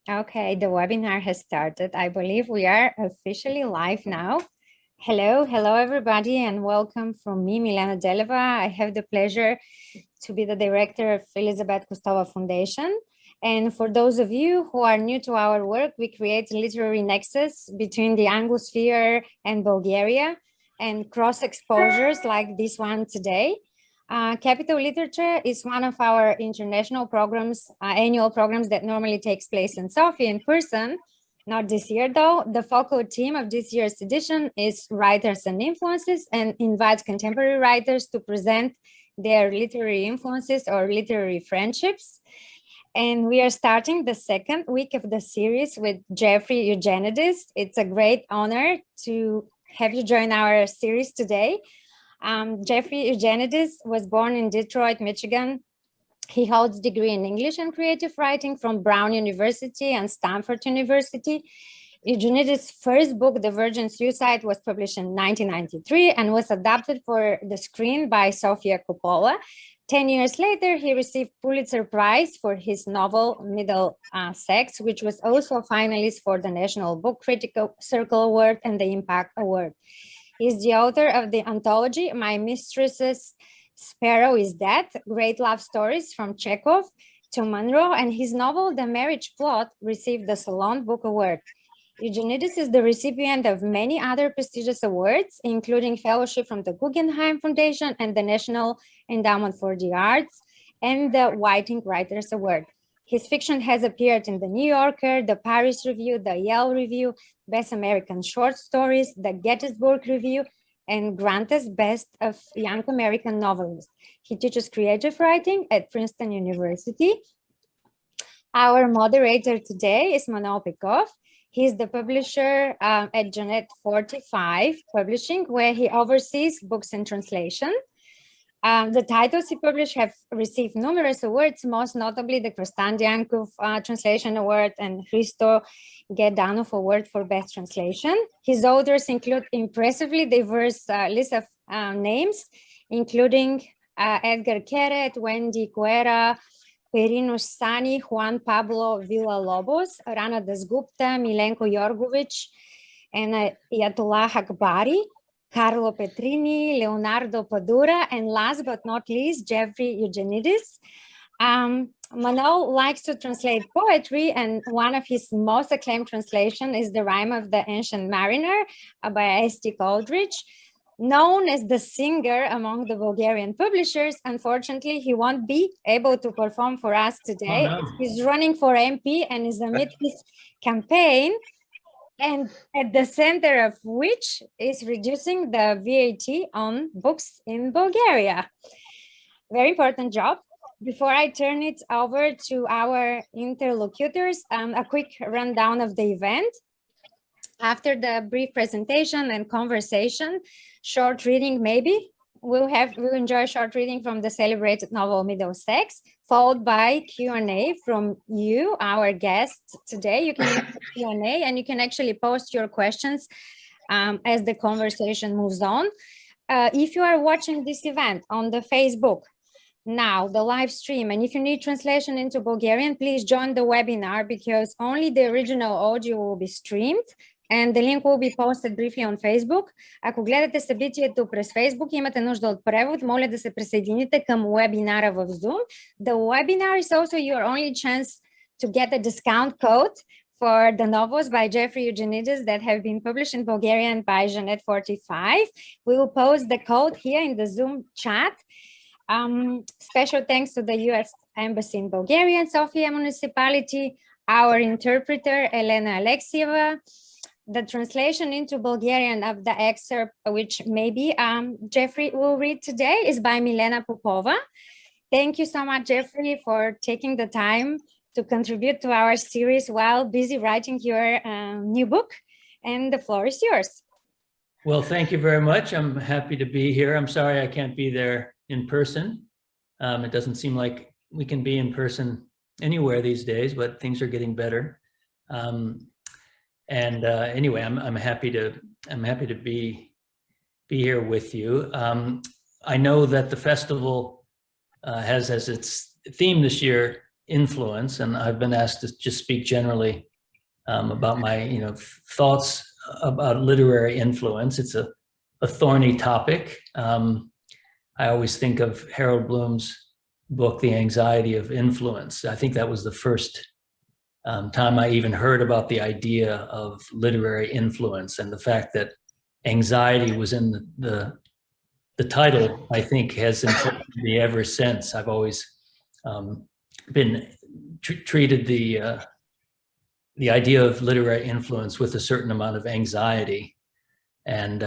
Okay, the webinar has started. I believe we are officially live now. Hello everybody, and welcome from me, Milena Deleva. I have the pleasure to be the director of Elizabeth Kostova Foundation. And for those of you who are new to our work, we create a literary nexus between the Anglosphere and Bulgaria and cross exposures like this one today. Capital Literature is one of our international programs, annual programs that normally takes place in Sofia in person. Not this year though. The focal theme of this year's edition is writers and influences, and invites contemporary writers to present their literary influences or literary friendships. And we are starting the second week of the series with Jeffrey Eugenides. It's a great honor to have you join our series today. Jeffrey Eugenides was born in Detroit, Michigan. He holds a degree in English and creative writing from Brown University and Stanford University. Eugenides' first book, The Virgin Suicide, was published in 1993 and was adapted for the screen by Sofia Coppola. 10 years later, he received Pulitzer Prize for his novel Middle Sex, which was also a finalist for the National Book Critical Circle Award and the Impact Award. He's the author of the anthology, My Mistress's Sparrow is Dead, Great Love Stories from Chekhov to Monroe, and his novel, The Marriage Plot, received the Salon Book Award. Eugenides is the recipient of many other prestigious awards, including fellowship from the Guggenheim Foundation and the National Endowment for the Arts, and the Whiting Writers Award. His fiction has appeared in the New Yorker, the Paris Review, the Yale Review, Best American Short Stories, the Gettysburg Review, and Grante's Best of Young American Novelists. He teaches creative writing at Princeton University. Our moderator today is Manuel Pekov. He's the publisher at Jeanette 45 Publishing, where he oversees books in translation. The titles he published have received numerous awards, most notably the Konstantiankov Translation Award and Hristo Gedanov Award for Best Translation. His authors include impressively diverse list of names, including Edgar Keret, Wendy Cuera, Perinush Sani, Juan Pablo Villalobos, Rana Dasgupta, Milenko Jorgovic, and Ayatollah Akbari, Carlo Petrini, Leonardo Padura, and last but not least, Jeffrey Eugenides. Manuel likes to translate poetry, and one of his most acclaimed translations is The Rime of the Ancient Mariner by Esti Coldridge. Known as the singer among the Bulgarian publishers, unfortunately, he won't be able to perform for us today. Oh, no. He's running for MP and is amid his campaign, and at the center of which is reducing the VAT on books in Bulgaria. Very important job. Before I turn it over to our interlocutors, a quick rundown of the event. After the brief presentation and conversation, short reading maybe, we'll enjoy short reading from the celebrated novel Middle Sex, followed by Q&A from you, our guests today. You can use Q&A and you can actually post your questions as the conversation moves on. If you are watching this event on the Facebook, now the live stream, and if you need translation into Bulgarian, please join the webinar because only the original audio will be streamed. And the link will be posted briefly on Facebook. Ако гледате събитието през Facebook и имате нужда от превод, моля да се присъедините към вебинара в Zoom. The webinar is also your only chance to get a discount code for the novels by Jeffrey Eugenides that have been published in Bulgarian by Jeanette 45. We will post the code here in the Zoom chat. Special thanks to the U.S. Embassy in Bulgaria and Sofia Municipality, our interpreter, Elena Alexieva. The translation into Bulgarian of the excerpt, which maybe Jeffrey will read today, is by Milena Popova. Thank you so much, Jeffrey, for taking the time to contribute to our series while busy writing your new book, and the floor is yours. Well, thank you very much. I'm happy to be here. I'm sorry I can't be there in person. It doesn't seem like we can be in person anywhere these days, but things are getting better. Anyway, I'm happy to be here with you. I know that the festival has as its theme this year influence, and I've been asked to just speak generally about my thoughts about literary influence. It's a thorny topic. I always think of Harold Bloom's book, The Anxiety of Influence. I think that was the first time I even heard about the idea of literary influence, and the fact that anxiety was in the title, I think, has influenced me ever since. I've always been treated the idea of literary influence with a certain amount of anxiety. And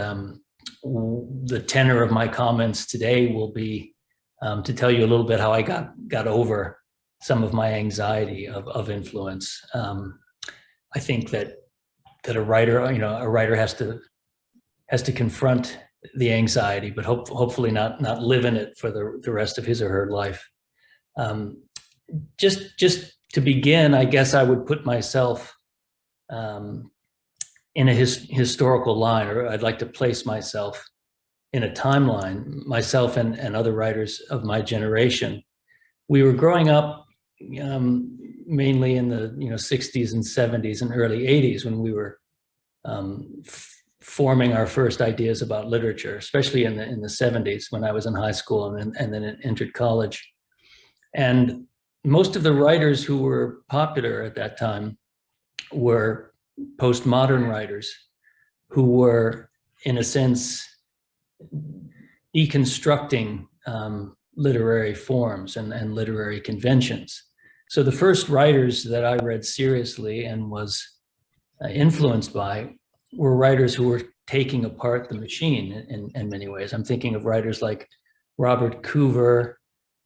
the tenor of my comments today will be to tell you a little bit how I got over some of my anxiety of influence. I think that a writer has to confront the anxiety, but hopefully not live in it for the rest of his or her life. Just to begin, I guess I would put myself in a historical line, or I'd like to place myself in a timeline, myself and other writers of my generation. We were growing up mainly in the 60s and 70s and early 80s, when we were forming our first ideas about literature, especially in the 70s, when I was in high school and then entered college. And most of the writers who were popular at that time were postmodern writers who were, in a sense, deconstructing literary forms and literary conventions. So the first writers that I read seriously and was influenced by were writers who were taking apart the machine in many ways. I'm thinking of writers like Robert Coover,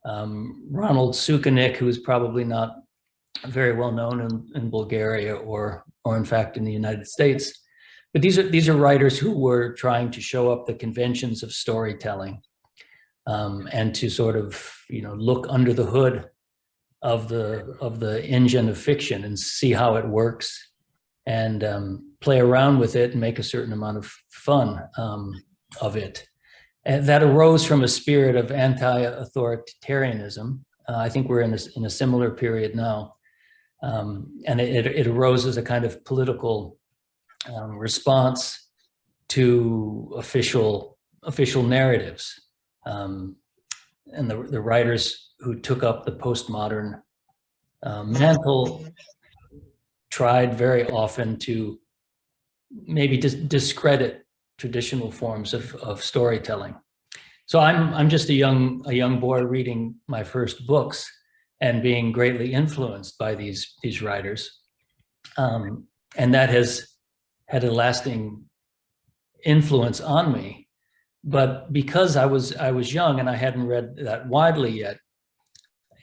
Ronald Sukenik, who is probably not very well known in Bulgaria or in fact in the United States. But these are writers who were trying to show up the conventions of storytelling, and to sort of look under the hood of the engine of fiction and see how it works, and play around with it and make a certain amount of fun of it. And that arose from a spirit of anti-authoritarianism. I think we're in a similar period now. And it arose as a kind of political response to official narratives. And the writers who took up the postmodern mantle tried very often to maybe discredit traditional forms of storytelling. So I'm just a young boy reading my first books and being greatly influenced by these writers, and that has had a lasting influence on me. But because I was young and I hadn't read that widely yet,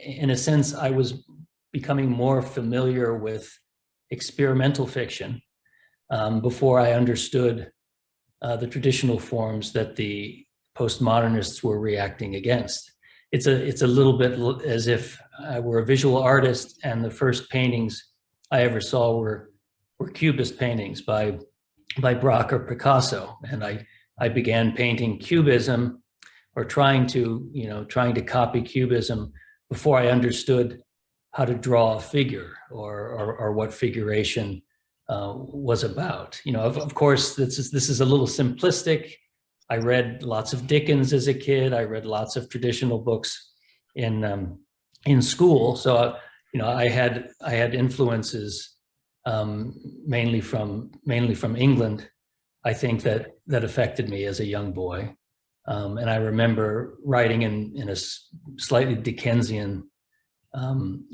in a sense, I was becoming more familiar with experimental fiction before I understood the traditional forms that the postmodernists were reacting against. It's a little bit as if I were a visual artist, and the first paintings I ever saw were Cubist paintings by Braque or Picasso, and I began painting Cubism, or trying to copy Cubism, before I understood how to draw a figure or what figuration was about. Of course, this is a little simplistic. I read lots of Dickens as a kid. I read lots of traditional books in school. So I had influences mainly from England, I think, that affected me as a young boy. And I remember writing in a slightly Dickensian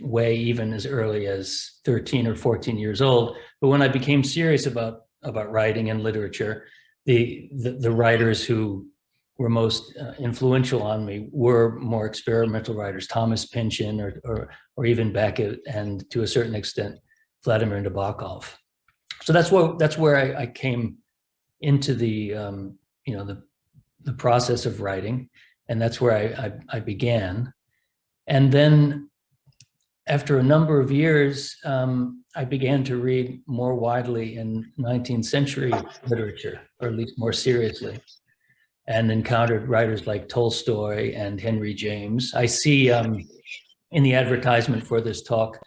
way, even as early as 13 or 14 years old. But when I became serious about writing and literature, the writers who were most influential on me were more experimental writers, Thomas Pynchon or even Beckett, and to a certain extent Vladimir Nabokov. So that's where I came into the process of writing, and that's where I began. And then after a number of years, I began to read more widely in 19th century literature, or at least more seriously, and encountered writers like Tolstoy and Henry James. I see in the advertisement for this talk,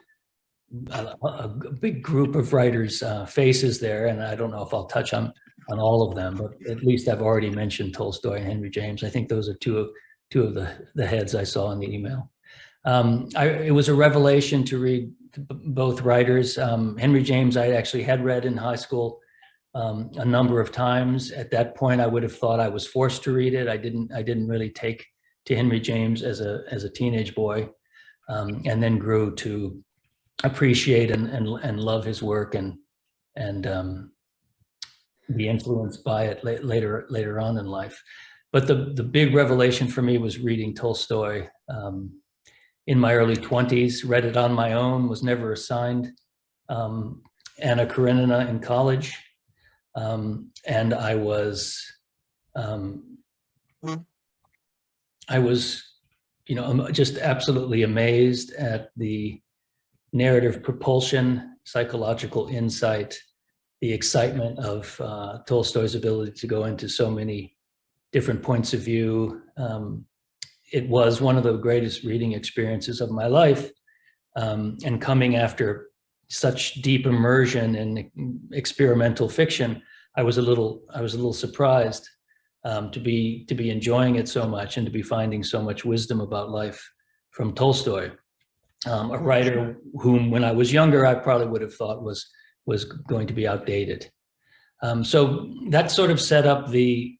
a big group of writers' faces there, and I don't know if I'll touch on all of them, but at least I've already mentioned Tolstoy and Henry James. I think those are two of the heads I saw in the email. It was a revelation to read both writers. Henry James I actually had read in high school a number of times. At that point, I would have thought I was forced to read it. I didn't really take to Henry James as a teenage boy, and then grew to appreciate and love his work and be influenced by it later on in life. But the big revelation for me was reading Tolstoy in my early 20s. Read it on my own, was never assigned Anna Karenina in college, and I was just absolutely amazed at the narrative propulsion, psychological insight, the excitement of Tolstoy's ability to go into so many different points of view. It was one of the greatest reading experiences of my life, and coming after such deep immersion in experimental fiction, I was a little surprised to be enjoying it so much and to be finding so much wisdom about life from Tolstoy, a writer whom, when I was younger, I probably would have thought was going to be outdated. So that sort of set up the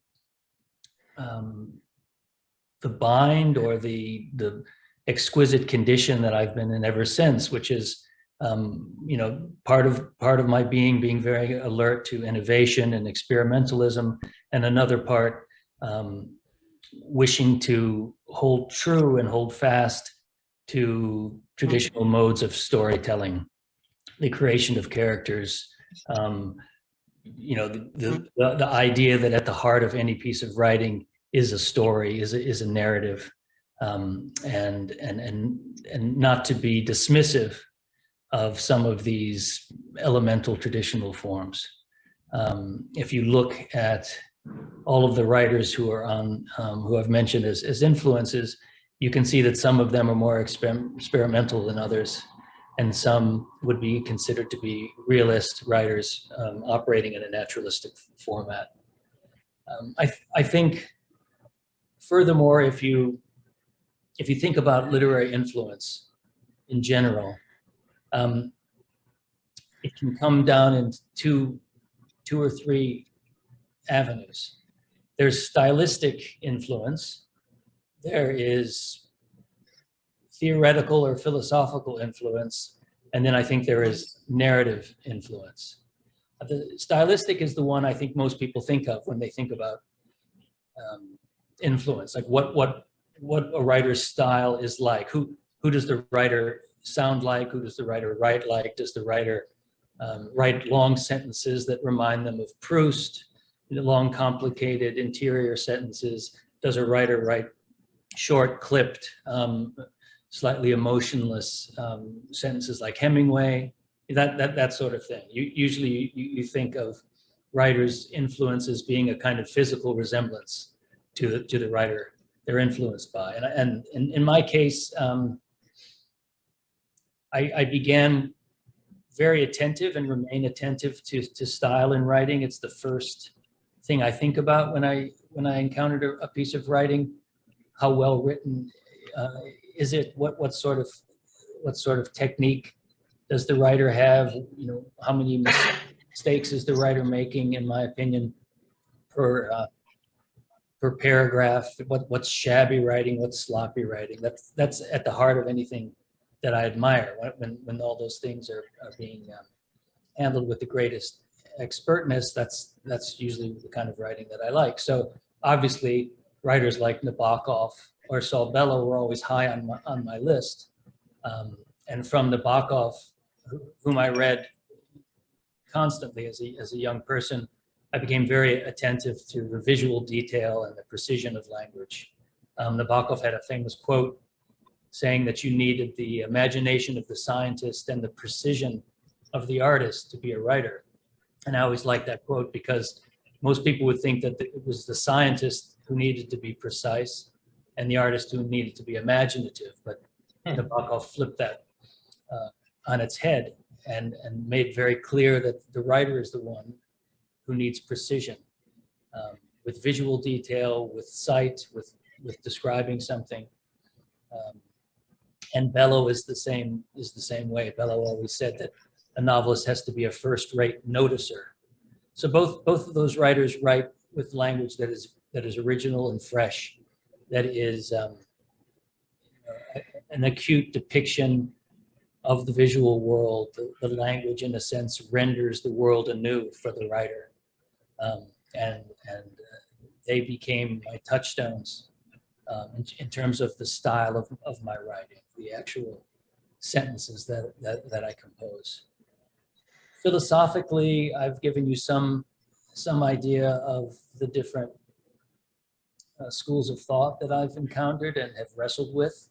bind, or the exquisite condition that I've been in ever since, which is part of my being very alert to innovation and experimentalism, and another part wishing to hold true and hold fast to traditional modes of storytelling, the creation of characters, the idea that at the heart of any piece of writing is a story, is a narrative, and not to be dismissive of some of these elemental traditional forms. If you look at all of the writers who are on, who I've mentioned as influences, you can see that some of them are more experimental than others, and some would be considered to be realist writers operating in a naturalistic format. I think, furthermore, if you think about literary influence in general, it can come down in two or three avenues. There's stylistic influence. There is theoretical or philosophical influence, and then I think there is narrative influence. The stylistic is the one I think most people think of when they think about influence, like what a writer's style is like. Who does the writer sound like? Who does the writer write like? Does the writer write long sentences that remind them of Proust? Long, complicated interior sentences? Does a writer write short, clipped, slightly emotionless sentences like Hemingway? That sort of thing. Usually you think of writers' influence as being a kind of physical resemblance to the writer they're influenced by. And in my case, I began very attentive and remain attentive to style in writing. It's the first thing I think about when I encountered a piece of writing. How well written is it? What sort of technique does the writer have? How many mistakes is the writer making, in my opinion, per paragraph? What's shabby writing? What's sloppy writing? That's at the heart of anything that I admire, when all those things are being handled with the greatest expertness. That's usually the kind of writing that I like. So obviously, writers like Nabokov or Saul Bellow were always high on my list. And from Nabokov, whom I read constantly as a young person, I became very attentive to the visual detail and the precision of language. Nabokov had a famous quote saying that you needed the imagination of the scientist and the precision of the artist to be a writer. And I always liked that quote, because most people would think that it was the scientist who needed to be precise and the artist who needed to be imaginative. But Nabokov flipped that on its head and made very clear that the writer is the one who needs precision with visual detail, with sight, with describing something. And Bellow is the same way. Bellow always said that a novelist has to be a first-rate noticer. So both of those writers write with language that is original and fresh, that is an acute depiction of the visual world. The language, in a sense, renders the world anew for the writer, and they became my touchstones in terms of the style of my writing, the actual sentences that I compose. Philosophically, I've given you some idea of the different schools of thought that I've encountered and have wrestled with.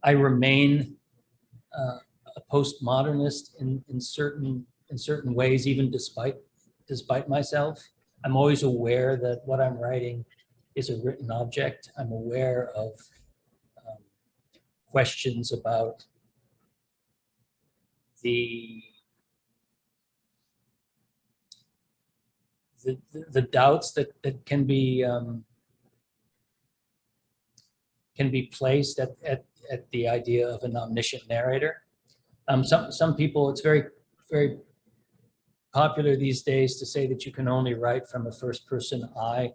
I remain a postmodernist in certain ways, even despite myself. I'm always aware that what I'm writing is a written object. I'm aware of questions about the doubts that can be placed at the idea of an omniscient narrator. Some people, it's very popular these days to say that you can only write from a first person I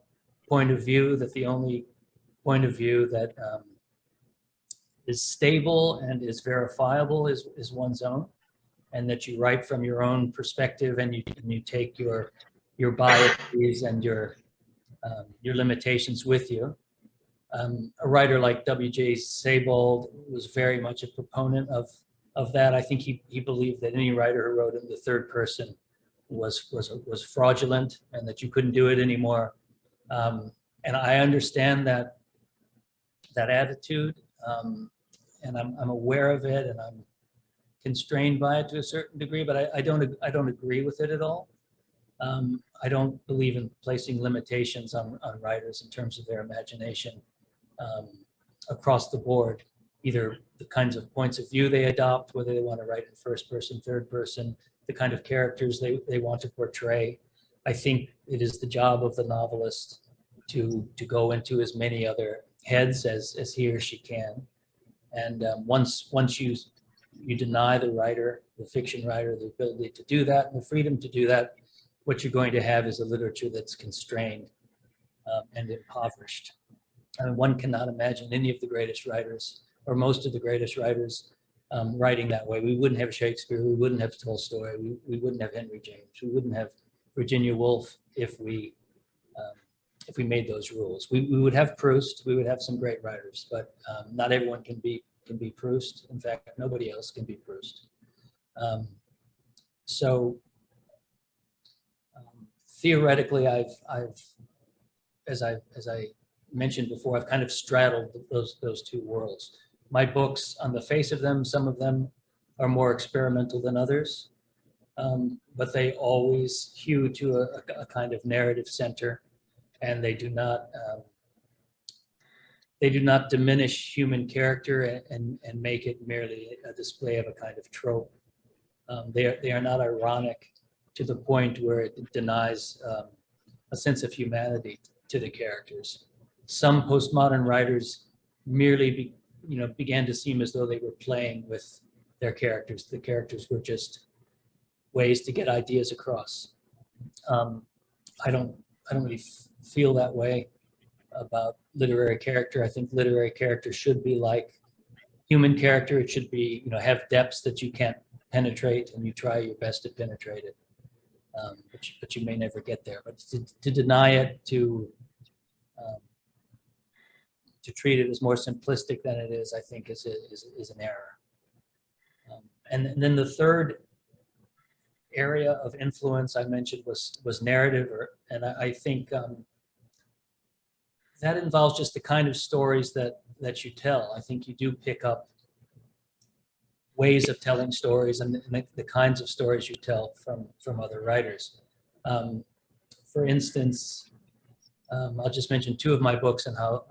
point of view, that the only point of view that is stable and is verifiable is one's own, and that you write from your own perspective, and you take your biases and your limitations with you. A writer like W.J. Sebald was very much a proponent of that. I think he believed that any writer who wrote in the third person was fraudulent, and that you couldn't do it anymore. And I understand that attitude, and I'm aware of it, and I'm constrained by it to a certain degree, but I don't agree with it at all. I don't believe in placing limitations on writers in terms of their imagination across the board, either the kinds of points of view they adopt, whether they want to write in first person, third person, the kind of characters they want to portray. I think it is the job of the novelist to go into as many other heads as he or she can. And once you deny the writer, the fiction writer, the ability to do that and the freedom to do that, what you're going to have is a literature that's constrained and impoverished. I mean, one cannot imagine any of the greatest writers, or most of the greatest writers, writing that way. We wouldn't have Shakespeare, we wouldn't have Tolstoy, we wouldn't have Henry James, we wouldn't have Virginia Woolf if we made those rules. We would have Proust, we would have some great writers, but not everyone can be Proust. In fact, nobody else can be Proust. Theoretically, I've as I mentioned before, I've kind of straddled those two worlds. My books, on the face of them, some of them are more experimental than others, but they always hew to a kind of narrative center, and they do not diminish human character and make it merely a display of a kind of trope. They are not ironic to the point where it denies a sense of humanity to the characters. Some postmodern writers merely began to seem as though they were playing with their characters. The characters were just ways to get ideas across. I don't really feel that way about literary character. I think literary character should be like human character. It should be, have depths that you can't penetrate, and you try your best to penetrate it, but you may never get there. But to deny it, to treat it as more simplistic than it is, I think is an error. And then the third area of influence I mentioned was narrative, and I think that involves just the kind of stories that you tell. I think you do pick up ways of telling stories and the kinds of stories you tell from other writers. For instance, I'll just mention two of my books and how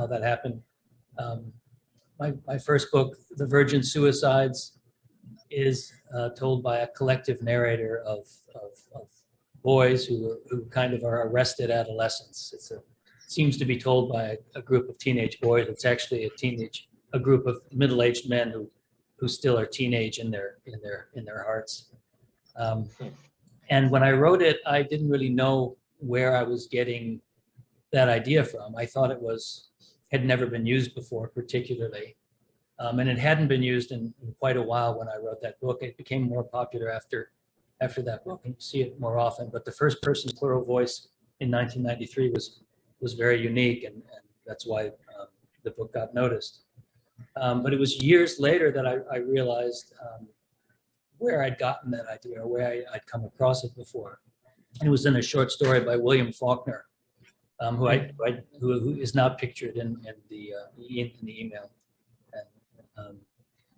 that happened. my first book, The Virgin Suicides, is told by a collective narrator of boys who kind of are arrested adolescents. Seems to be told by a group of teenage boys. It's actually a group of middle-aged men who still are teenage in their hearts. And when I wrote it, I didn't really know where I was getting that idea from. I thought it had never been used before, particularly. And it hadn't been used in quite a while when I wrote that book. It became more popular after that book, and you see it more often. But the first person plural voice in 1993 was very unique, and that's why the book got noticed. But it was years later that I realized where I'd gotten that idea, or where I'd come across it before. And it was in a short story by William Faulkner, who is not pictured in the email. And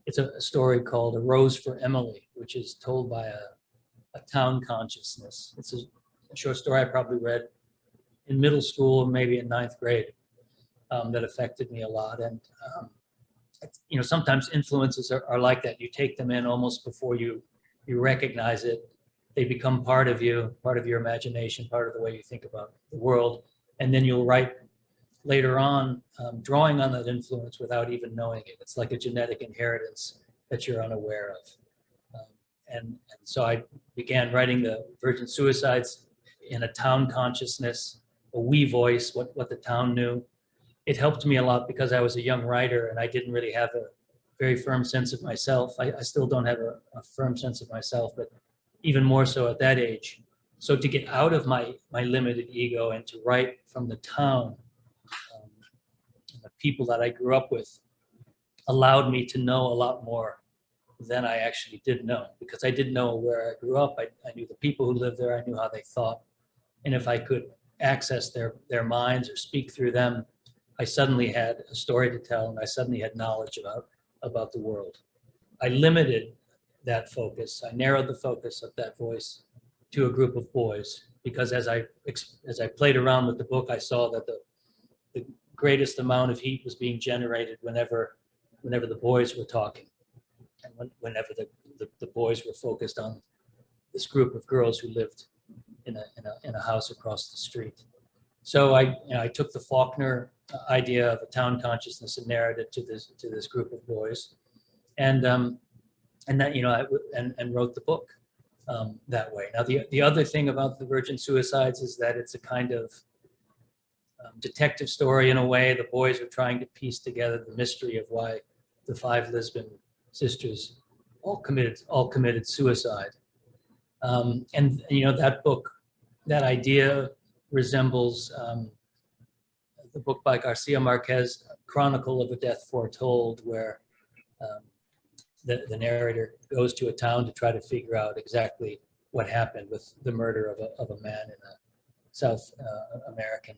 it's a story called A Rose for Emily, which is told by a town consciousness. It's a short story I probably read in middle school, maybe in 9th grade, that affected me a lot. And sometimes influences are like that. You take them in almost before you recognize it. They become part of you, part of your imagination, part of the way you think about the world. And then you'll write later on, drawing on that influence without even knowing it. It's like a genetic inheritance that you're unaware of. And so I began writing The Virgin Suicides in a town consciousness, a we voice, what the town knew. It helped me a lot because I was a young writer and I didn't really have a very firm sense of myself. I still don't have a firm sense of myself, but even more so at that age. So to get out of my limited ego and to write from the town, the people that I grew up with, allowed me to know a lot more than I actually did know, because I didn't know where I grew up. I knew the people who lived there. I knew how they thought. And if I could access their minds or speak through them, I suddenly had a story to tell, and I suddenly had knowledge about the world. I limited that focus. I narrowed the focus of that voice to a group of boys, because as I played around with the book, I saw that the greatest amount of heat was being generated whenever the boys were talking, and whenever the boys were focused on this group of girls who lived in a house across the street. So I took the Faulkner idea of a town consciousness and narrowed it to this group of boys, and that and wrote the book that way. Now the other thing about The Virgin Suicides is that it's a kind of detective story in a way. The boys are trying to piece together the mystery of why the 5 Lisbon sisters all committed suicide. And that book, that idea resembles the book by Garcia Marquez, Chronicle of a Death Foretold, where the narrator goes to a town to try to figure out exactly what happened with the murder of a man in a South American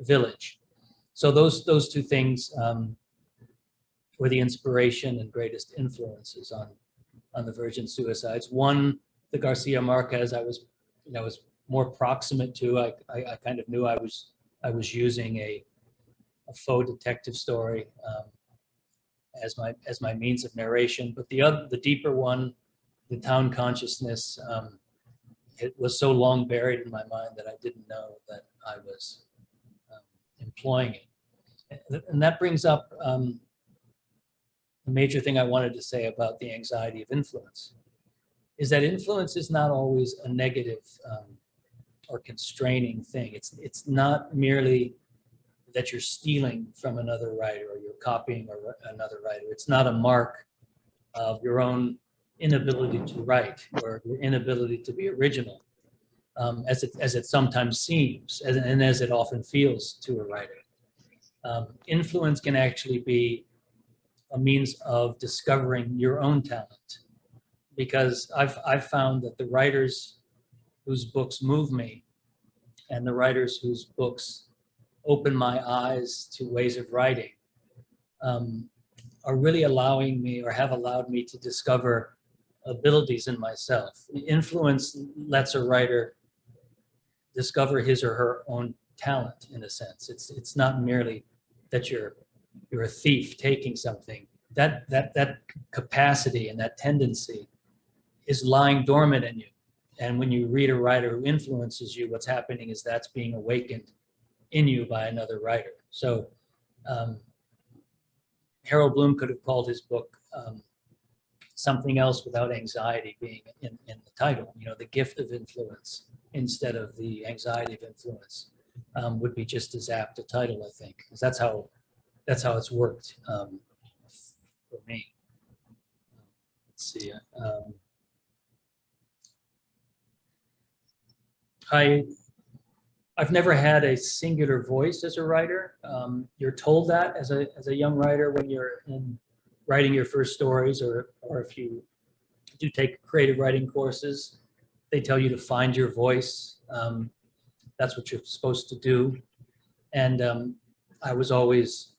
village. So those two things were the inspiration and greatest influences on The Virgin Suicides. One, the Garcia Marquez, I was more proximate to. I kind of knew I was using a faux detective story as my means of narration. But the deeper one, the town consciousness, it was so long buried in my mind that I didn't know that I was employing it. And that brings up a major thing I wanted to say about the anxiety of influence, is that influence is not always a negative or constraining thing. It's not merely that you're stealing from another writer or you're copying another writer. It's not a mark of your own inability to write or your inability to be original, as it sometimes seems, and as it often feels to a writer. Influence can actually be a means of discovering your own talent, because I've found that the writers whose books move me and the writers whose books open my eyes to ways of writing are really allowing me, or have allowed me, to discover abilities in myself. Influence lets a writer discover his or her own talent, in a sense. It's not merely that you're you're a thief taking something. That capacity and that tendency is lying dormant in you. And when you read a writer who influences you, what's happening is that's being awakened in you by another writer. So Harold Bloom could have called his book Something Else Without Anxiety, being in the title. You know, the gift of influence instead of the anxiety of influence would be just as apt a title, I think, because that's how it's worked for me. Let's see. I've never had a singular voice as a writer. You're told that as a young writer when you're writing your first stories, or if you do take creative writing courses, they tell you to find your voice. That's what you're supposed to do. And I was always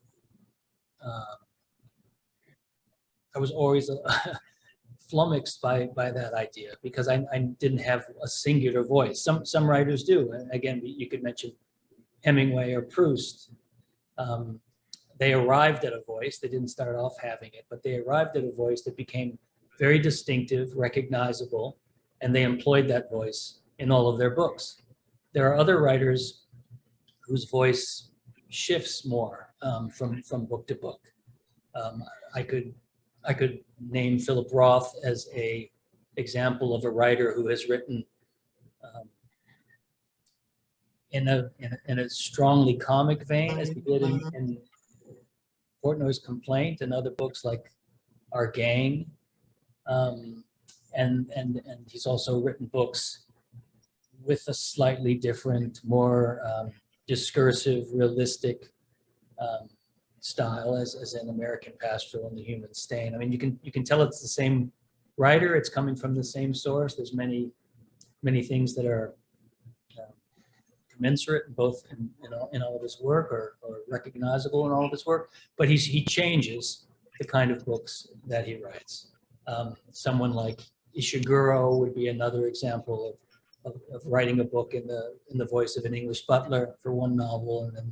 flummoxed by that idea, because I didn't have a singular voice. Some writers do. And again, you could mention Hemingway or Proust. They arrived at a voice. They didn't start off having it, but they arrived at a voice that became very distinctive, recognizable, and they employed that voice in all of their books. There are other writers whose voice shifts more from book to book. I could name Philip Roth as a example of a writer who has written in a strongly comic vein, as he did in Portnoy's Complaint and other books like Our Gang, and he's also written books with a slightly different, more discursive, realistic style as in American Pastoral and The Human Stain. I mean, you can tell it's the same writer. It's coming from the same source. There's many things that are commensurate both in all of his work, or recognizable in all of his work. But he changes the kind of books that he writes. Someone like Ishiguro would be another example of writing a book in the voice of an English butler for one novel, and then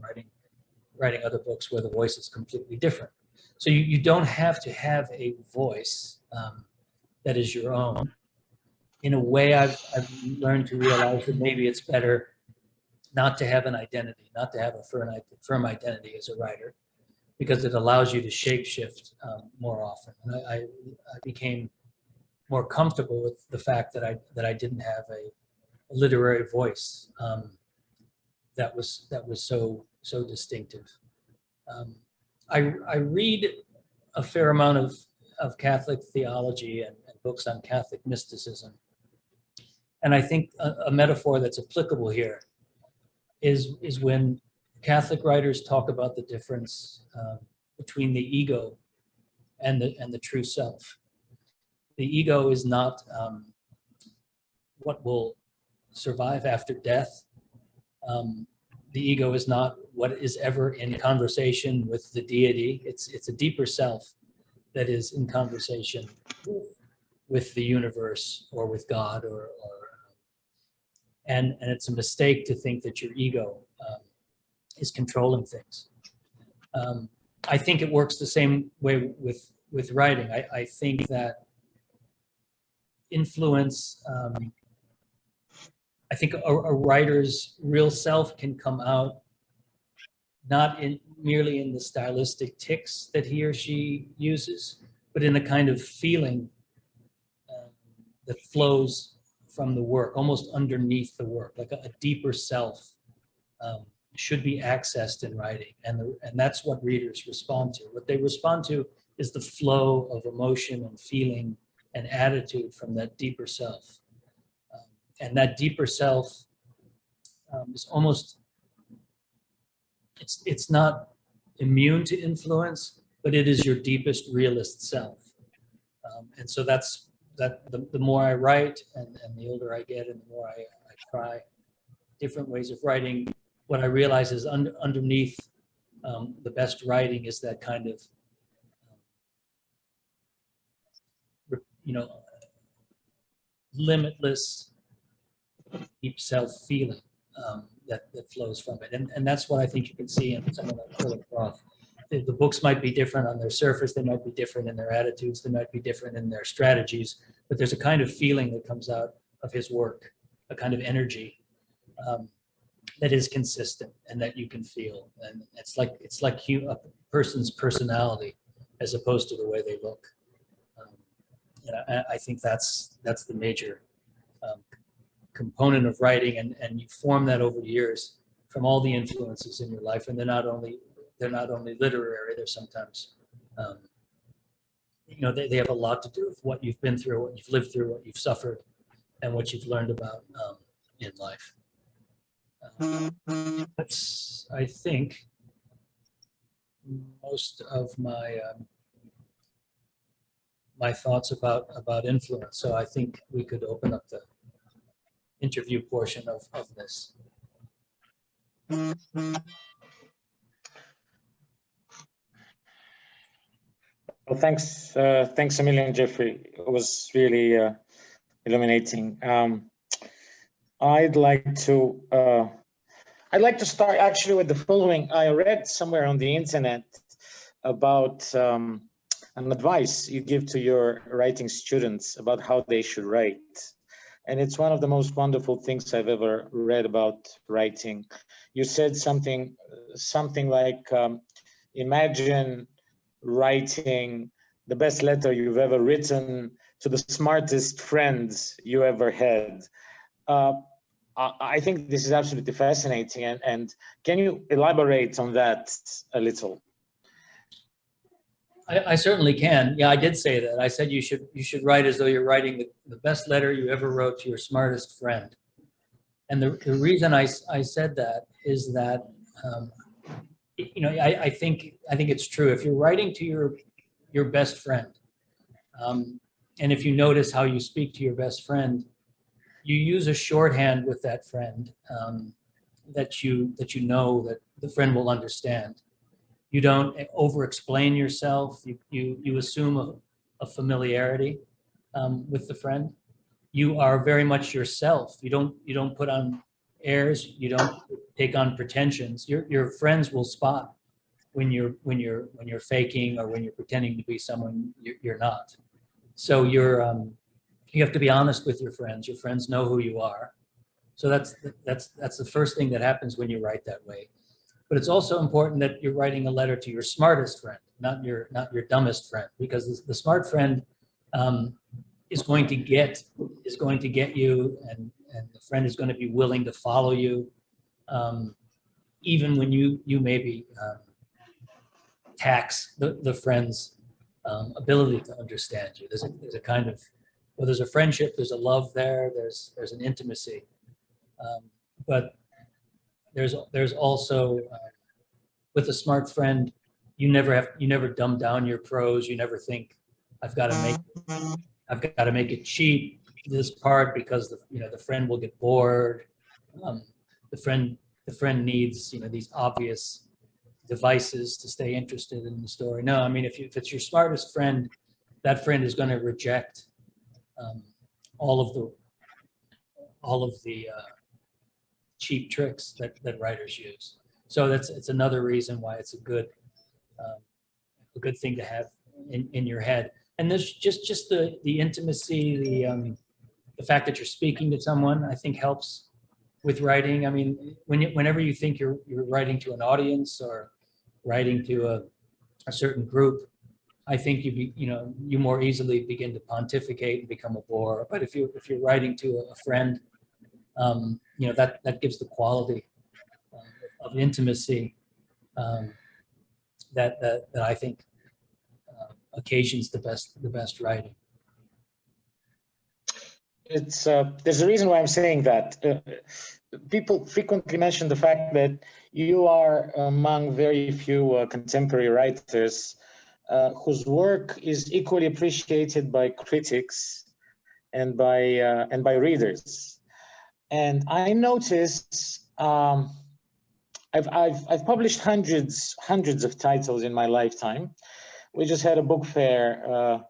writing other books where the voice is completely different. So you don't have to have a voice that is your own. In a way, I've learned to realize that maybe it's better not to have an identity, not to have a firm identity as a writer, because it allows you to shapeshift more often. And I became more comfortable with the fact that I didn't have a literary voice that was so distinctive. I read a fair amount of Catholic theology and books on Catholic mysticism. And I think a metaphor that's applicable here is when Catholic writers talk about the difference between the ego and the true self. The ego is not what will survive after death. The ego is not what is ever in conversation with the deity. It's a deeper self that is in conversation with the universe or with God, and it's a mistake to think that your ego is controlling things. I think it works the same way with writing. I think that influence, I think a writer's real self can come out not merely in the stylistic tics that he or she uses, but in the kind of feeling that flows from the work, almost underneath the work, like a deeper self should be accessed in writing. And that's what readers respond to. What they respond to is the flow of emotion and feeling and attitude from that deeper self. And that deeper self is almost, it's not immune to influence, but it is your deepest realist self. And so that's the more I write and the older I get and the more I try different ways of writing, what I realize is underneath the best writing is that kind of, limitless, deep self-feeling that flows from it. And that's what I think you can see in some of that Philip Roth the books might be different on their surface, they might be different in their attitudes, they might be different in their strategies, but there's a kind of feeling that comes out of his work, a kind of energy that is consistent and that you can feel. And it's like a person's personality as opposed to the way they look. And I think that's the major component of writing, and you form that over years from all the influences in your life. And they're not only literary, they're sometimes they have a lot to do with what you've been through, what you've lived through, what you've suffered, and what you've learned about in life. That's, I think, most of my my thoughts about influence. So I think we could open up the interview portion of this. Well, thanks a million, Jeffrey. It was really illuminating. I'd like to start actually with the following. I read somewhere on the internet about an advice you give to your writing students about how they should write. And it's one of the most wonderful things I've ever read about writing. You said something like, imagine writing the best letter you've ever written to the smartest friends you ever had. I think this is absolutely fascinating. And can you elaborate on that a little? I certainly can. Yeah, I did say that. I said you should write as though you're writing the best letter you ever wrote to your smartest friend. And the reason I said that is that I think it's true. If you're writing to your best friend, and if you notice how you speak to your best friend, you use a shorthand with that friend that you know that the friend will understand. You don't over-explain yourself. You assume a familiarity with the friend. You are very much yourself. You don't put on airs. You don't take on pretensions. Your friends will spot when you're faking or when you're pretending to be someone you're not. So you have to be honest with your friends. Your friends know who you are. So that's the first thing that happens when you write that way. But it's also important that you're writing a letter to your smartest friend, not your dumbest friend, because the smart friend is going to get you, and the friend is going to be willing to follow you, even when you maybe tax the friend's ability to understand you. There's a kind of, well, there's a friendship, there's a love there, there's an intimacy, but there's also with a smart friend, you never dumb down your prose. You never think I've got to make it cheap, this part, because the friend will get bored. The friend needs these obvious devices to stay interested in the story. No, I mean if it's your smartest friend, that friend is going to reject all of the cheap tricks that writers use. So it's another reason why it's a good thing to have in your head. And there's just the intimacy, the fact that you're speaking to someone, I think helps with writing. I mean, whenever you think you're writing to an audience or writing to a certain group, I think you more easily begin to pontificate and become a bore. But if you're writing to a friend, that gives the quality of intimacy that I think occasions the best writing. It's there's a reason why I'm saying that. People frequently mention the fact that you are among very few contemporary writers whose work is equally appreciated by critics and by readers. And I notice I've published hundreds of titles in my lifetime. We just had a book fair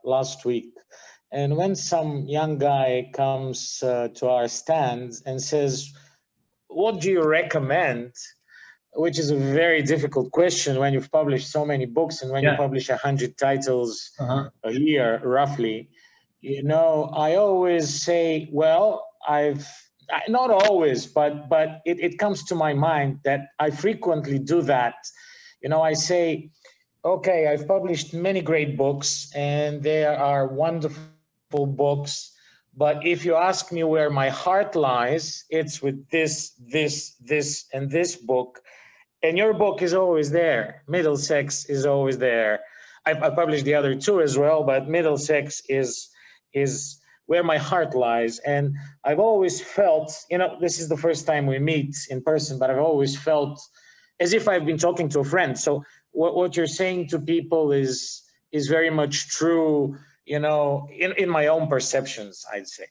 last week. And when some young guy comes to our stand and says, "What do you recommend?" which is a very difficult question when you've published so many books and when you publish 100 titles a year, roughly. You know, I always say, well, not always, but it comes to my mind that I frequently do that. You know, I say, okay, I've published many great books and they are wonderful books. But if you ask me where my heart lies, it's with this, and this book. And your book is always there. Middlesex is always there. I've published the other two as well, but Middlesex is where my heart lies. And I've always felt, you know, this is the first time we meet in person, but I've always felt as if I've been talking to a friend. So what you're saying to people is very much true, you know, in my own perceptions, I'd say.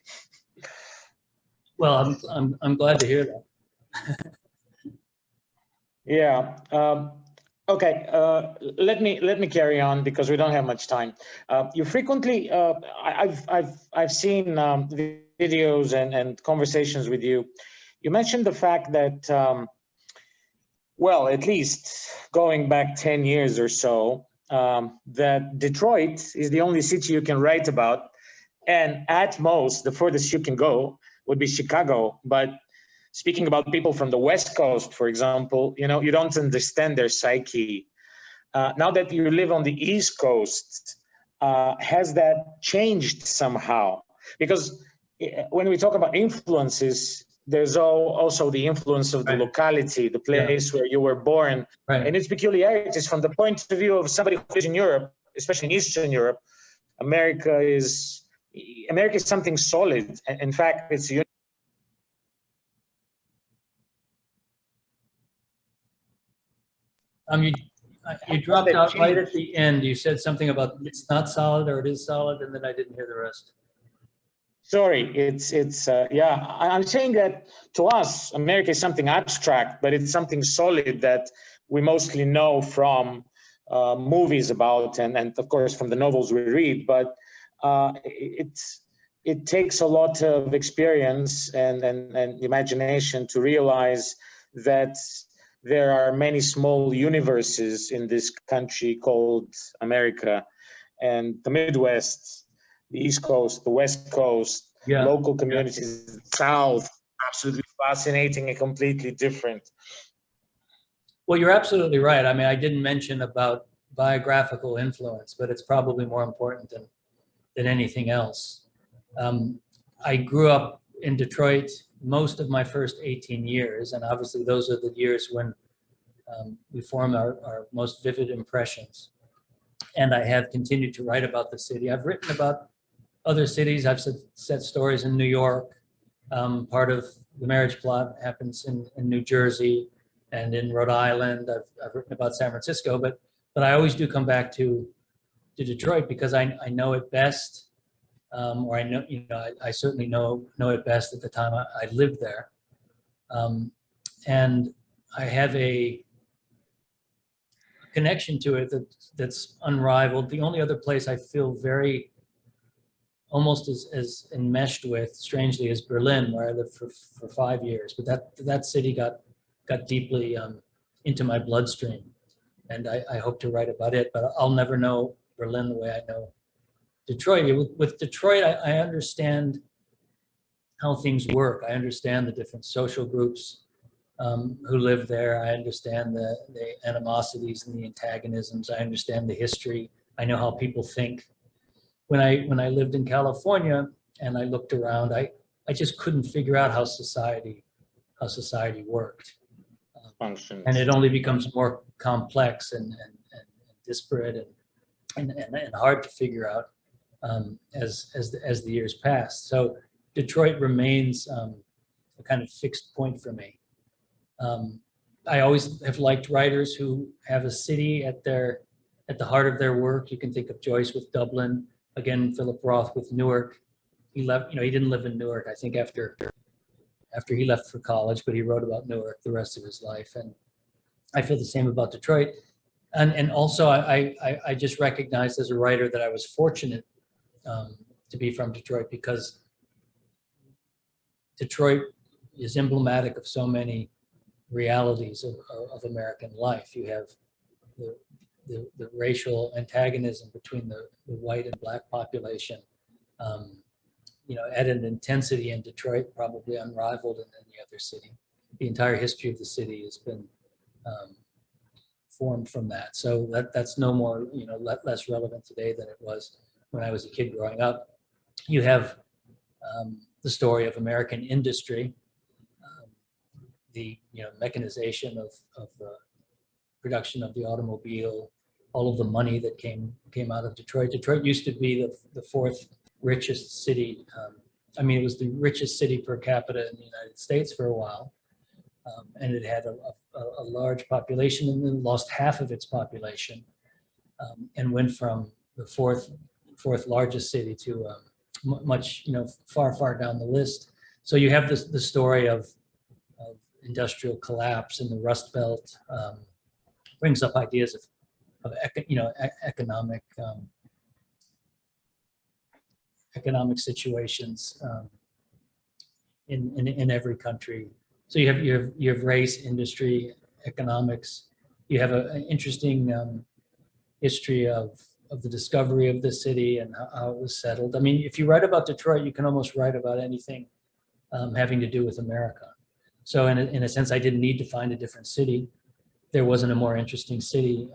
Well, I'm glad to hear that. Yeah. Okay. Let me carry on because we don't have much time. You frequently, I've seen videos and conversations with you. You mentioned the fact that, well, at least going back 10 years or so, that Detroit is the only city you can write about, and at most, the furthest you can go would be Chicago. But speaking about people from the West Coast, for example, you know, you don't understand their psyche. Now that you live on the East Coast, has that changed somehow? Because when we talk about influences, there's also the influence of the locality, the place where you were born, and its peculiarities. From the point of view of somebody who lives in Europe, especially in Eastern Europe, America is something solid. In fact, it's a you dropped out right at the end. You said something about it's not solid or it is solid, and then I didn't hear the rest. Sorry, yeah. I'm saying that to us, America is something abstract, but it's something solid that we mostly know from movies about, and of course from the novels we read. But it takes a lot of experience and imagination to realize that there are many small universes in this country called America, and the Midwest, the East Coast, the West Coast, local communities, the South, absolutely fascinating and completely different. Well, you're absolutely right. I mean, I didn't mention about biographical influence, but it's probably more important than anything else. I grew up in Detroit most of my first 18 years, and obviously those are the years when we form our most vivid impressions. And I have continued to write about the city. I've written about other cities. I've set stories in New York. Part of The Marriage Plot happens in New Jersey and in Rhode Island. I've written about San Francisco, but I always do come back to Detroit because I know it best. Or I know, you know, I certainly know it best at the time I lived there. And I have a connection to it that's unrivaled. The only other place I feel very almost as enmeshed with, strangely, is Berlin, where I lived for 5 years. But that city got deeply into my bloodstream, and I hope to write about it. But I'll never know Berlin the way I know Detroit. With Detroit, I understand how things work. I understand the different social groups who live there. I understand the animosities and the antagonisms. I understand the history. I know how people think. When I lived in California and I looked around, I just couldn't figure out how society worked. Functions. And it only becomes more complex and disparate and hard to figure out as the years pass. So Detroit remains a kind of fixed point for me. I always have liked writers who have a city at the heart of their work. You can think of Joyce with Dublin, again Philip Roth with Newark. He left, he didn't live in Newark, I think after he left for college, but he wrote about Newark the rest of his life. And I feel the same about Detroit. And also I just recognized as a writer that I was fortunate to be from Detroit, because Detroit is emblematic of so many realities of American life. You have the racial antagonism between the white and black population, at an intensity in Detroit probably unrivaled in any other city. The entire history of the city has been formed from that. So that's no more, less relevant today than it was when I was a kid growing up. You have the story of American industry, the mechanization of the production of the automobile, all of the money that came out of Detroit. Detroit used to be the fourth richest city. It was the richest city per capita in the United States for a while. And it had a large population, and then lost half of its population, and went from the fourth largest city to much, far down the list. So you have the story of industrial collapse in the Rust Belt, brings up ideas of economic situations in every country. So you have race, industry, economics. You have an interesting history of the discovery of the city and how it was settled. If you write about Detroit, you can almost write about anything having to do with America. So in a sense, I didn't need to find a different city. There wasn't a more interesting city,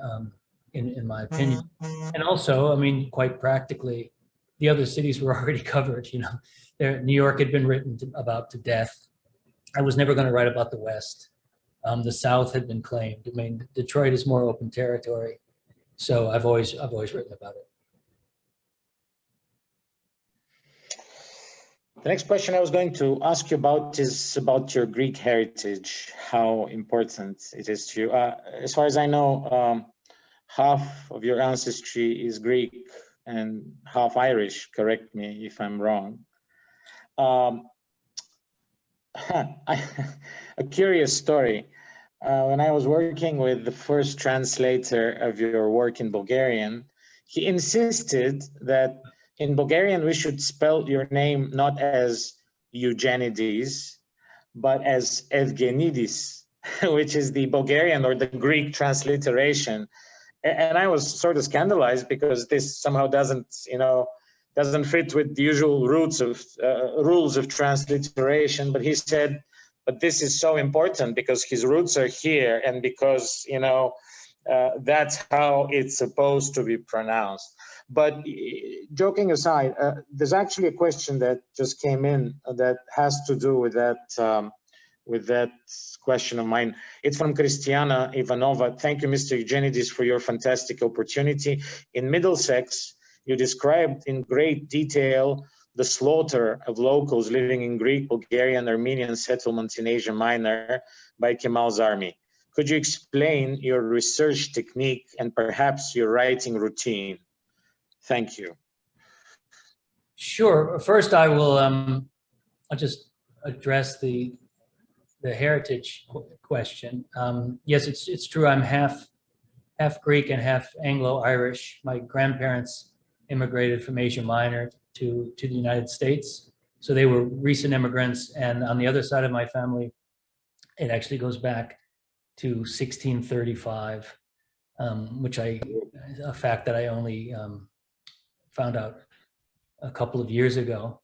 in my opinion. And also, quite practically, the other cities were already covered. New York had been written about to death. I was never going to write about the West. The South had been claimed. Detroit is more open territory, so I've always written about it. The next question I was going to ask you about is about your Greek heritage, how important it is to you. As far as I know, half of your ancestry is Greek and half Irish. Correct me if I'm wrong. A curious story. When I was working with the first translator of your work in Bulgarian, he insisted that in Bulgarian we should spell your name not as Eugenides, but as Eugenides, which is the Bulgarian or the Greek transliteration. And I was sort of scandalized because this somehow doesn't fit with the usual rules of transliteration. But he said, but this is so important because his roots are here, and because that's how it's supposed to be pronounced. But joking aside, there's actually a question that just came in that has to do with that question of mine. It's from Christiana Ivanova. Thank you, Mr. Eugenides, for your fantastic opportunity. In Middlesex, you described in great detail the slaughter of locals living in Greek, Bulgarian, Armenian settlements in Asia Minor by Kemal's army. Could you explain your research technique and perhaps your writing routine? Thank you. Sure. First, I will I'll just address the heritage question. Yes, it's true. I'm half Greek and half Anglo-Irish. My grandparents immigrated from Asia Minor to the United States. So they were recent immigrants. And on the other side of my family, it actually goes back to 1635, which a fact that I only found out a couple of years ago.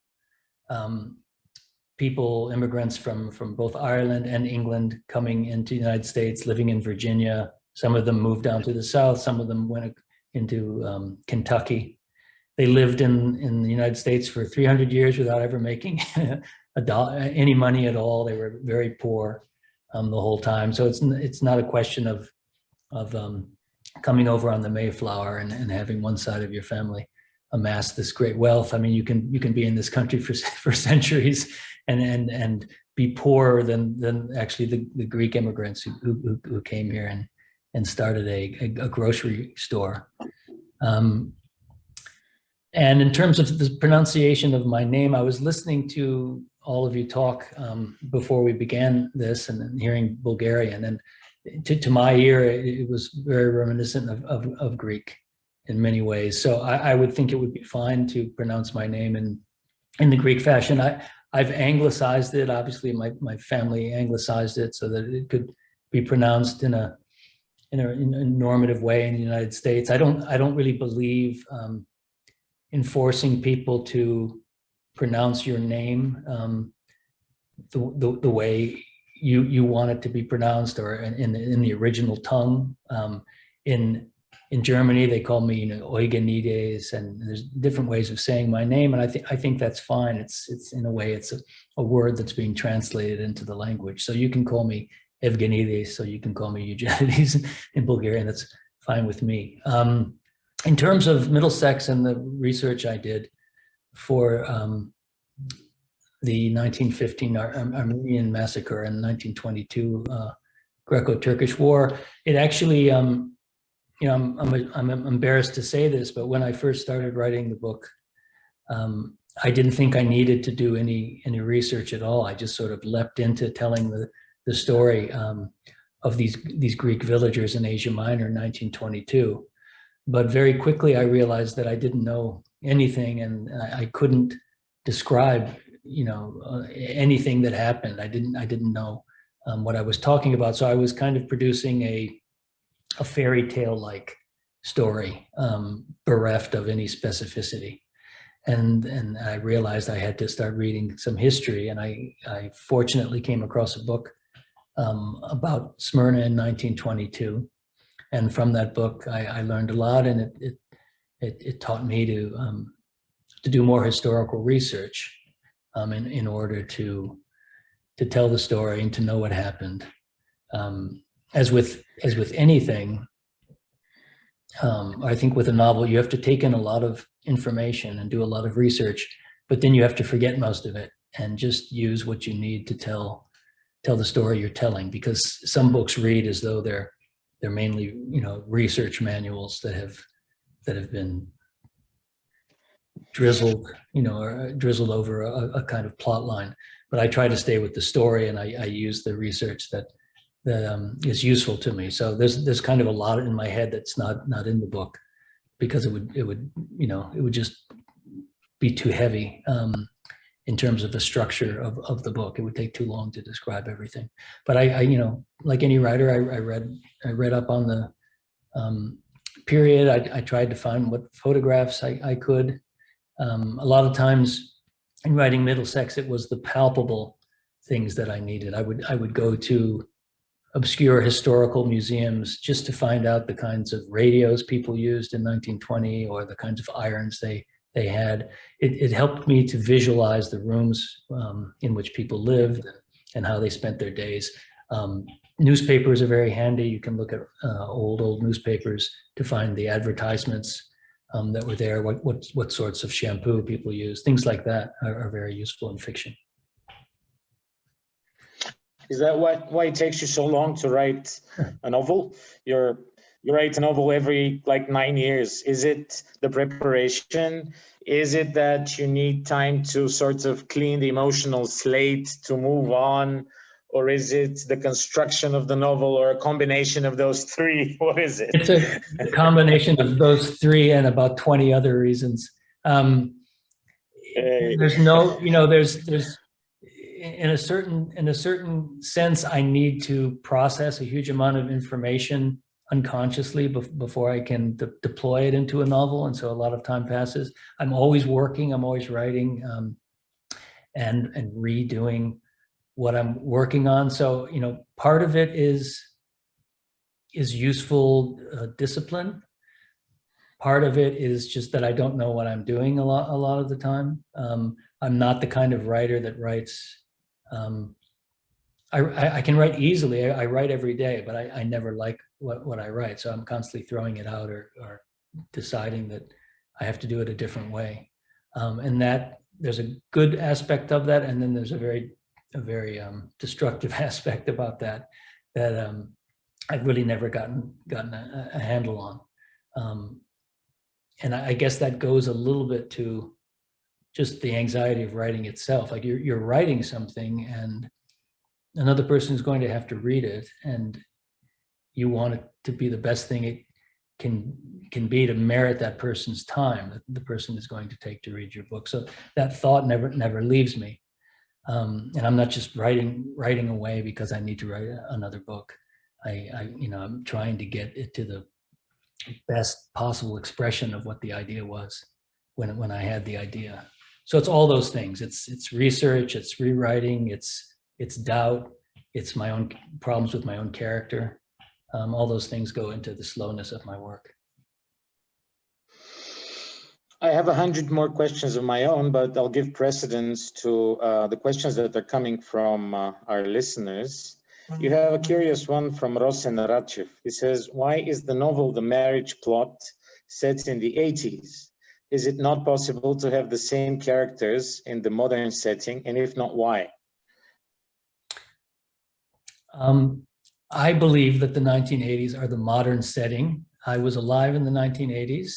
Immigrants from both Ireland and England coming into the United States, living in Virginia. Some of them moved down to the South. Some of them went into Kentucky. They lived in the United States for 300 years without ever making any money at all. They were very poor the whole time. So it's not a question of coming over on the Mayflower and having one side of your family amass this great wealth. You can be in this country for centuries and be poorer than actually the Greek immigrants who came here and started a grocery store. And in terms of the pronunciation of my name, I was listening to all of you talk before we began this and hearing Bulgarian, and to my ear, it was very reminiscent of Greek in many ways. So I would think it would be fine to pronounce my name in the Greek fashion. I've anglicized it. Obviously, my family anglicized it so that it could be pronounced in a normative way in the United States. I don't really believe in forcing people to pronounce your name the way you want it to be pronounced, or in the original tongue. In Germany, they call me, Eugenides, and there's different ways of saying my name, and I think that's fine. It's in a way, it's a word that's being translated into the language. So you can call me Eugenides, so you can call me Eugenides in Bulgarian. That's fine with me. In terms of Middlesex and the research I did for the 1915 Armenian massacre and 1922 Greco-Turkish War, it actually, I'm embarrassed to say this, but when I first started writing the book, I didn't think I needed to do any research at all. I just sort of leapt into telling the story of these Greek villagers in Asia Minor in 1922. But very quickly I realized that I didn't know anything, and I couldn't describe, anything that happened. I didn't know what I was talking about. So I was kind of producing a fairy tale-like story, bereft of any specificity. And I realized I had to start reading some history, and I fortunately came across a book about Smyrna in 1922. And from that book, I learned a lot, and it taught me to do more historical research in order to tell the story and to know what happened. As with anything, I think with a novel, you have to take in a lot of information and do a lot of research, but then you have to forget most of it and just use what you need to tell the story you're telling. Because some books read as though they're mainly, research manuals that have been drizzled, or drizzled over a kind of plot line. But I try to stay with the story, and I use the research that is useful to me. So there's kind of a lot in my head that's not in the book, because it would just be too heavy in terms of the structure of the book. It would take too long to describe everything. But I like any writer, I read up on the period. I tried to find what photographs I could. A lot of times in writing Middlesex, it was the palpable things that I needed. I would go to obscure historical museums just to find out the kinds of radios people used in 1920, or the kinds of irons they had. It helped me to visualize the rooms in which people lived and how they spent their days. Newspapers are very handy. You can look at old newspapers to find the advertisements that were there, what sorts of shampoo people use. Things like that are very useful in fiction. Is that why it takes you so long to write a novel? You write a novel every 9 years. Is it the preparation? Is it that you need time to sort of clean the emotional slate to move on? Or is it the construction of the novel, or a combination of those three? What is it? It's a combination of those three and about 20 other reasons. There's no, there's in a certain sense, I need to process a huge amount of information unconsciously before I can deploy it into a novel. And so a lot of time passes. I'm always working, I'm always writing and redoing what I'm working on. So, part of it is useful discipline. Part of it is just that I don't know what I'm doing a lot of the time. I'm not the kind of writer that writes. I can write easily. I write every day, but I never like what I write. So I'm constantly throwing it out or deciding that I have to do it a different way. And that there's a good aspect of that, and then there's a very destructive aspect about that I've really never gotten a handle on. And I guess that goes a little bit to just the anxiety of writing itself. Like you're writing something and another person is going to have to read it, and you want it to be the best thing it can be to merit that person's time that the person is going to take to read your book. So that thought never leaves me. And I'm not just writing away because I need to write another book. I'm trying to get it to the best possible expression of what the idea was when I had the idea. So it's all those things. It's research, it's rewriting, it's doubt, it's my own problems with my own character. All those things go into the slowness of my work. I have 100 more questions of my own, but I'll give precedence to the questions that are coming from our listeners. You have a curious one from Rosen Ratchev. He says, why is the novel The Marriage Plot set in the 80s? Is it not possible to have the same characters in the modern setting? And if not, why? I believe that the 1980s are the modern setting. I was alive in the 1980s.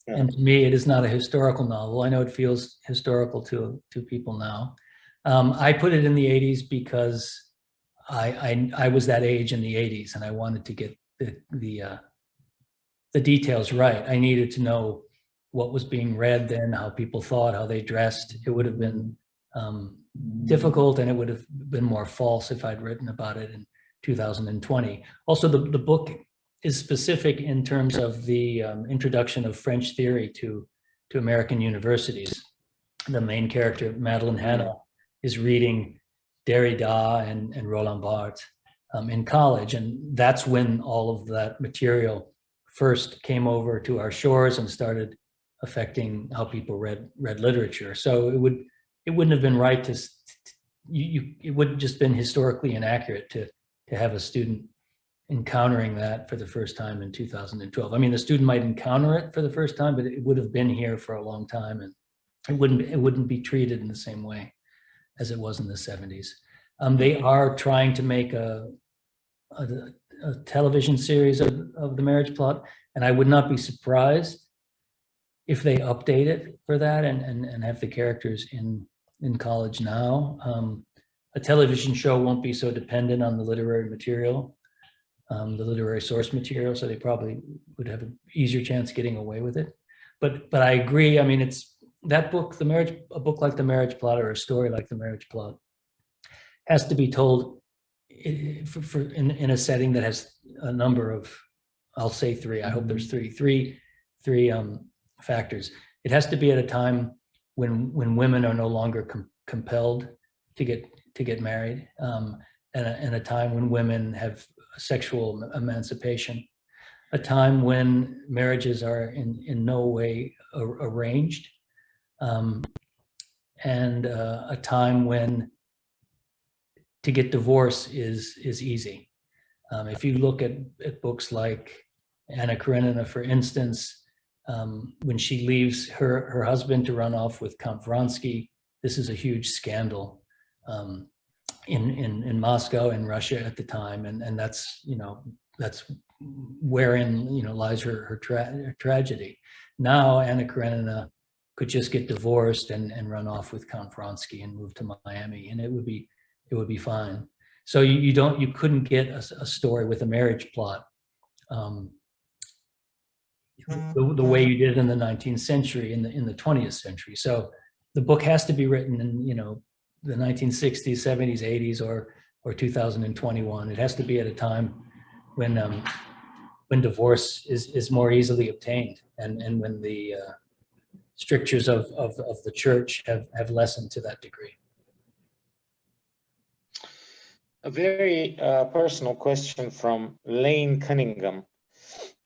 And to me, it is not a historical novel. I know it feels historical to people now. I put it in the 80s because I was that age in the 80s, and I wanted to get the details right. I needed to know what was being read then, how people thought, how they dressed. It would have been difficult, and it would have been more false if I'd written about it in 2020. Also, the book is specific in terms of the introduction of French theory to American universities. The main character, Madeleine Hanna, is reading Derrida and Roland Barthes in college, and that's when all of that material first came over to our shores and started affecting how people read literature. So it wouldn't have been right to it would have just been historically inaccurate to have a student encountering that for the first time in 2012. I mean, the student might encounter it for the first time, but it would have been here for a long time, and it wouldn't be treated in the same way as it was in the 70s. They are trying to make a television series of The Marriage Plot, and I would not be surprised if they update it for that and have the characters in college now. A television show won't be so dependent on the literary material, the literary source material, so they probably would have an easier chance getting away with it. But I agree. I mean, it's that book, a book like The Marriage Plot, or a story like The Marriage Plot, has to be told in a setting that has a number of, I'll say three. I hope there's three factors. It has to be at a time when women are no longer compelled to get married, and a time when women have sexual emancipation, a time when marriages are in no way arranged, and a time when to get divorce is easy. If you look at books like Anna Karenina, for instance, when she leaves her husband to run off with Count Vronsky, this is a huge scandal in Moscow, in Russia at the time, and that's wherein lies her tragedy. Now Anna Karenina could just get divorced and run off with Count Vronsky and move to Miami, and it would be fine. So you couldn't get a story with a marriage plot the way you did in the 19th century, in the 20th century. So the book has to be written in the 1960s, 70s, 80s, or 2021. It has to be at a time when divorce is more easily obtained, and when the strictures of the church have lessened to that degree. A very personal question from Lane Cunningham.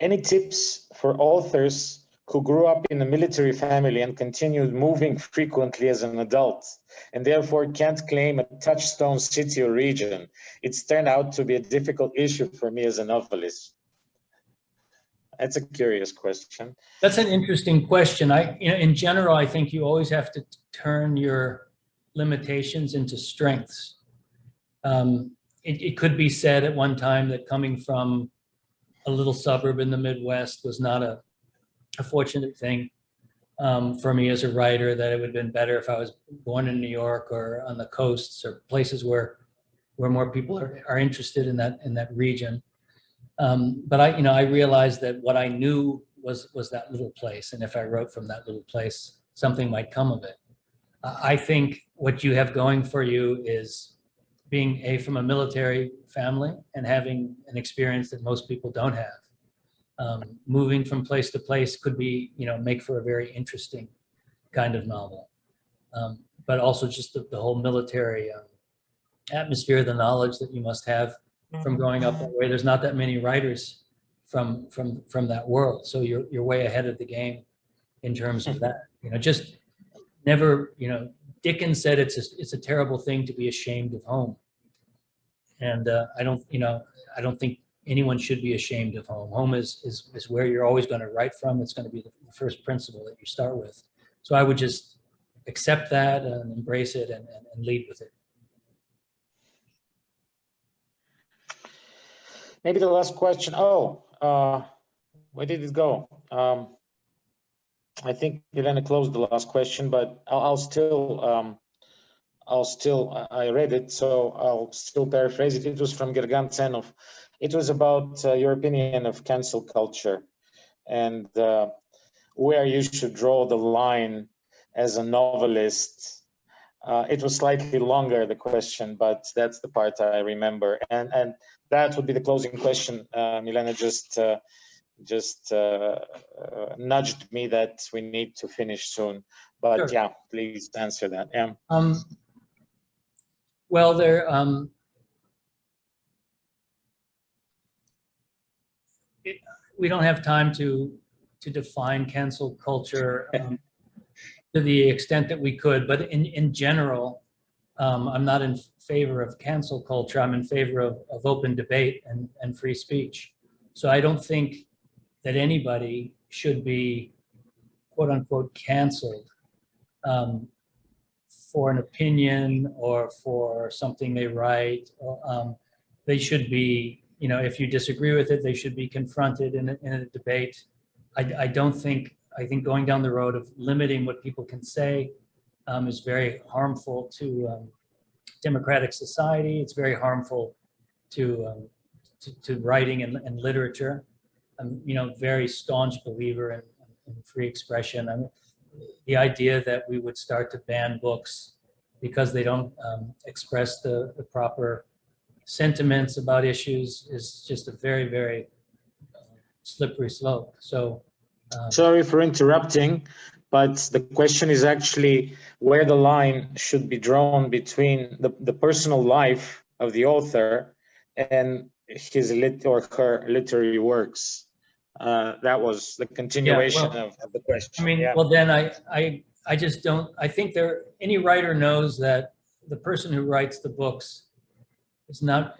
Any tips for authors who grew up in a military family and continued moving frequently as an adult, and therefore can't claim a touchstone city or region? It's turned out to be a difficult issue for me as a novelist. That's a curious question. That's an interesting question. In general, I think you always have to turn your limitations into strengths. It could be said at one time that coming from a little suburb in the Midwest was not a fortunate thing for me as a writer, that it would have been better if I was born in New York or on the coasts or places where more people are interested in that region. But I realized that what I knew was that little place, and if I wrote from that little place, something might come of it. I think what you have going for you is being from a military family and having an experience that most people don't have. Moving from place to place could be, make for a very interesting kind of novel. But also just the whole military atmosphere, the knowledge that you must have from growing up that way. There's not that many writers from that world, so you're way ahead of the game in terms of that. Just never. Dickens said it's a terrible thing to be ashamed of home, and I don't think anyone should be ashamed of home. Home is where you're always going to write from. It's going to be the first principle that you start with. So I would just accept that and embrace it and lead with it. Maybe the last question. Where did it go? I think Elena closed the last question, but I read it, so I'll still paraphrase it. It was from Gergan Tsenov. It was about your opinion of cancel culture and where you should draw the line as a novelist. It was slightly longer, the question, but that's the part I remember. And that would be the closing question. Milena just nudged me that we need to finish soon. But sure. Yeah, please answer that. Yeah. Well, we don't have time to define cancel culture to the extent that we could, but in general, I'm not in favor of cancel culture. I'm in favor of open debate and free speech. So I don't think that anybody should be, quote unquote, canceled for an opinion or for something they write. They should be, if you disagree with it, they should be confronted in a debate. I think going down the road of limiting what people can say is very harmful to democratic society. It's very harmful to writing and literature. I'm, very staunch believer in free expression. The idea that we would start to ban books because they don't express the proper sentiments about issues is just a very, very slippery slope. So, sorry for interrupting, but the question is actually where the line should be drawn between the personal life of the author and his or her literary works. That was the continuation of the question. Well, then I just don't. I think any writer knows that the person who writes the books is not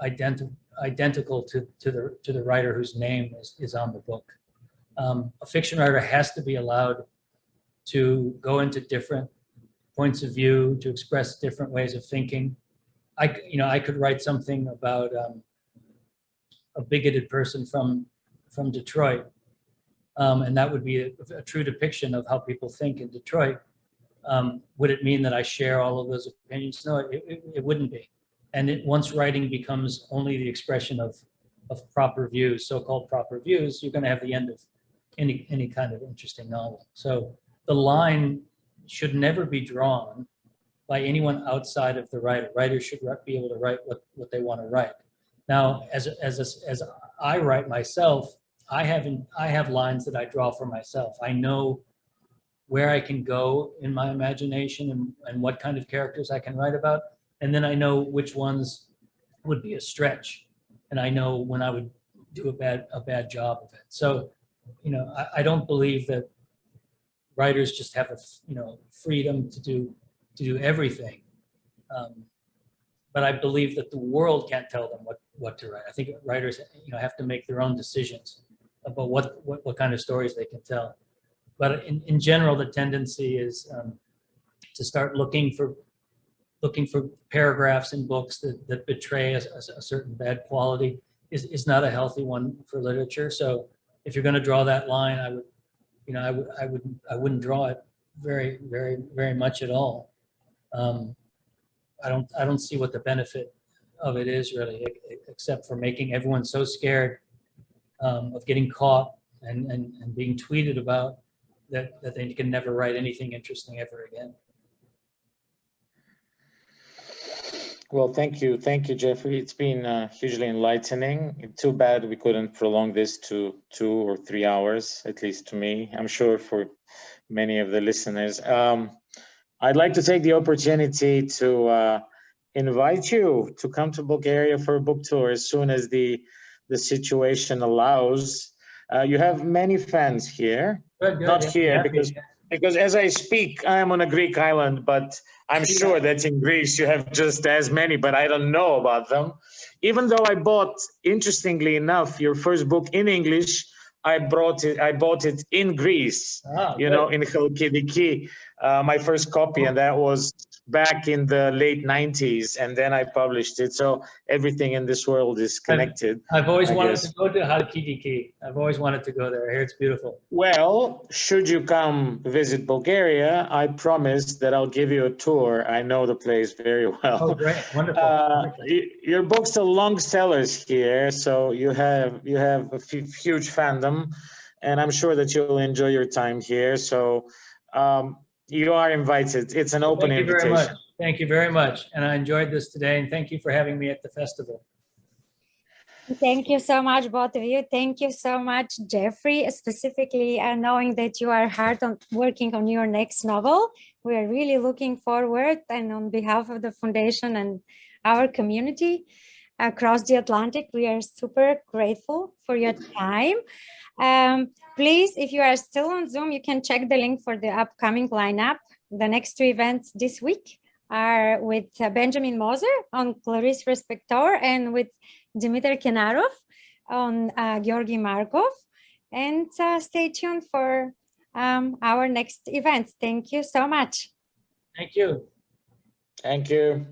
identical to the writer whose name is on the book. A fiction writer has to be allowed to go into different points of view, to express different ways of thinking. I could write something about a bigoted person from Detroit, and that would be a true depiction of how people think in Detroit. Would it mean that I share all of those opinions? No, it wouldn't be. And once writing becomes only the expression of proper views, so-called proper views, you're going to have the end of any kind of interesting novel. So the line should never be drawn by anyone outside of the writer. Writers should be able to write what they want to write. Now, as I write myself, I have lines that I draw for myself. I know where I can go in my imagination and what kind of characters I can write about. And then I know which ones would be a stretch. And I know when I would do a bad job of it. So, I don't believe that writers just have freedom to do everything. But I believe that the world can't tell them what to write. I think writers, have to make their own decisions about what kind of stories they can tell. But in general, the tendency is to start looking for paragraphs in books that betray a certain bad quality is not a healthy one for literature. So if you're going to draw that line, I wouldn't draw it very, very, very much at all. I don't see what the benefit of it is really, except for making everyone so scared of getting caught and being tweeted about that they can never write anything interesting ever again. Well, thank you, Jeffrey. It's been hugely enlightening. Too bad we couldn't prolong this to 2 or 3 hours, at least to me. I'm sure for many of the listeners. I'd like to take the opportunity to invite you to come to Bulgaria for a book tour as soon as the situation allows. You have many fans here. Good, good. Not Yeah, here happy. because as I speak, I am on a Greek island, but I'm sure that in Greece you have just as many, but I don't know about them. Even though I bought, interestingly enough, your first book in English, I bought it in Greece, you know, in Chalkidiki, my first copy, and that was back in the late 90s, and then I published it. So everything in this world is connected. I've always wanted to go to Chalkidiki. I've always wanted to go there. I hear it's beautiful. Well, should you come visit Bulgaria, I promise that I'll give you a tour. I know the place very well. Oh, great. Wonderful. Your books are long sellers here, so you have a huge fandom, and I'm sure that you'll enjoy your time here. So you are invited. It's an open invitation. Very much. Thank you very much. And I enjoyed this today, and thank you for having me at the festival. Thank you so much, both of you. Thank you so much, Jeffrey, specifically knowing that you are hard on working on your next novel. We are really looking forward, and on behalf of the foundation and our community across the Atlantic, we are super grateful for your time. Please, if you are still on Zoom, you can check the link for the upcoming lineup. The next 2 events this week are with Benjamin Moser on Clarice Respector and with Dmitry Kenarov on Georgy Markov. And stay tuned for our next events. Thank you so much. Thank you. Thank you.